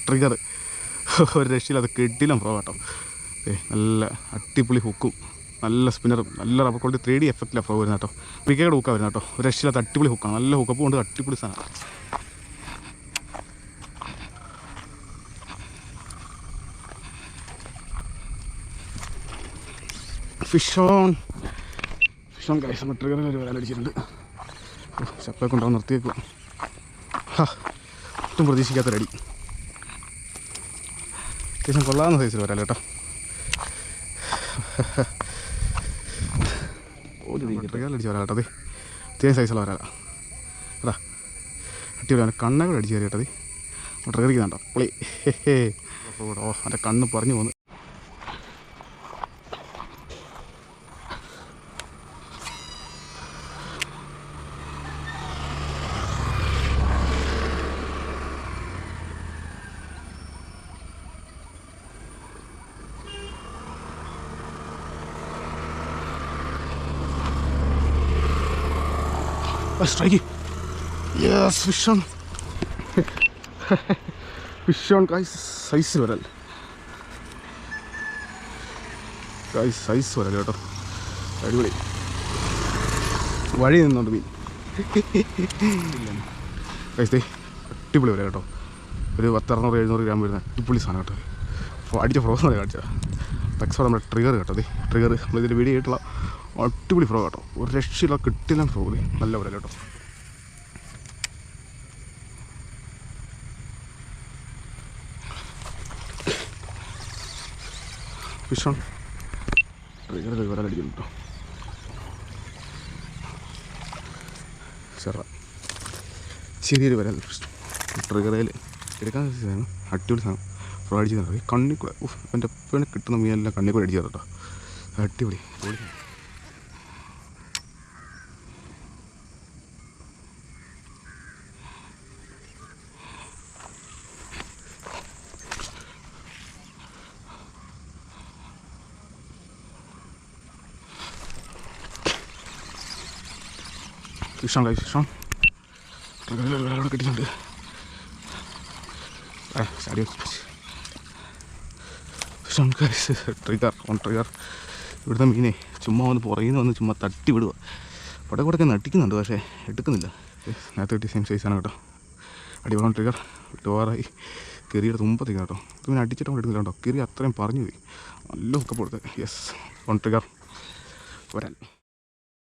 Trigger ഒരു രക്ഷയില്ല, അത് കിട്ടില്ല ഫ്രോ കേട്ടോ. നല്ല അടിപൊളി ഹുക്കും നല്ല സ്പിന്നറും നല്ല റബ്ബർ ക്വാളിറ്റി 3D എഫക്റ്റിലാണ് ഫ്രോ വരുന്നത് കേട്ടോ. വിക്കയുടെ ഹുക്കാണ് വരുന്നത് കേട്ടോ. ഒരു രക്ഷയില്ലാത്ത അടിപൊളി ഹുക്കാണ്, നല്ല ഹുക്കപ്പ് കൊണ്ട് അടിപൊളി സാധനം. ഫിഷ് ഓൺ ഗൈസ്, നമ്മൾ ട്രിഗറിൽ ഒരു വരാലടിച്ചിട്ടുണ്ട്. ചപ്പൊക്കെ ഉണ്ടാവും, നിർത്തിയേക്കുക. ഒട്ടും പ്രതീക്ഷിക്കാത്തൊരടി, അത്യാവശ്യം കൊള്ളാവുന്ന സൈസിൽ വരാലോ കേട്ടോ. ട്രിഗറിലടിച്ച് വരാം കേട്ടോ. അതെ അത്യാവശ്യം സൈസുള്ള വരാല കേട്ടാ, അടിപൊളിയാണ്. കണ്ണൊക്കെ അടിച്ച് കയറി കേട്ടത് ട്രിഗറിക്കുന്നുണ്ടോ പുളി. ഓ എൻ്റെ കണ്ണ് പറഞ്ഞു പോന്ന്. Strike. Yes, fish on. Fish on, guys. Size വരൽ guys, size വരൽ കേട്ടോ. അടിപൊളി വഴി നിന്നുണ്ട് മീൻ guys. അടിപൊളി വരാം കേട്ടോ. ഒരു 600-700 ഗ്രാം വരുന്ന അടിപൊളി സാധനം കേട്ടോ. അപ്പോൾ അടിച്ച ഫ്രോസ് ആണ് കാണിച്ചത്. പെക്സോടെ നമ്മുടെ ട്രിഗർ കേട്ടോ. അതെ ട്രിഗർ നമ്മളിതിൽ വീഡിയോ ആയിട്ടുള്ള അടിപൊളി ഫ്രോ കേട്ടോ. ഒരു രക്ഷയില്ല, കിട്ടില്ല ഫ്രോ. നല്ല പോലെ കേട്ടോ. ഫിഷ് ഓൺ ട്രിഗറിൽ വരാലടിക്കുന്നു കേട്ടോ. ചെറിയൊരു വരാൽ ട്രിഗറിൽ എടുക്കാൻ സാധനം അടിപൊളി സാധനം. ഫ്രോ അടിച്ച് തരണം. കണ്ണിൽ കൂടെ എൻ്റെ എപ്പോഴും കിട്ടുന്ന മീനെല്ലാം കണ്ണിൽ കൂടെ അടിച്ചു കേട്ടോ. അടിപൊളി fish on guys, fish on. ഒരാളോട് കിട്ടിയിട്ടുണ്ട്. Fish on guys, trigger on trigger. ഇവിടുത്തെ മീനെ ചുമ്മാ വന്ന് പുറകിൽ നിന്ന് വന്ന് ചുമ്മാ തട്ടി വിടുക. ഇവിടെ കൂടെ നട്ടിക്കുന്നുണ്ട്, പക്ഷേ എടുക്കുന്നില്ല. നേരത്തെ കിട്ടിയ സെയിം സൈസാണ് കേട്ടോ. അടിപൊളി ട്രിഗർ. ഡോറായി കെറിയുടെ തുമ്പത്തേക്ക് കേട്ടോ. പിന്നെ അടിച്ചിട്ട് കൊണ്ട് എടുക്കുന്നില്ല കേട്ടോ. കെറി അത്രയും പറഞ്ഞു പോയി. നല്ല ഹുക്കപ്പ് കൊടുത്ത്. യെസ്, ഓൺ ട്രിഗർ വരാൻ.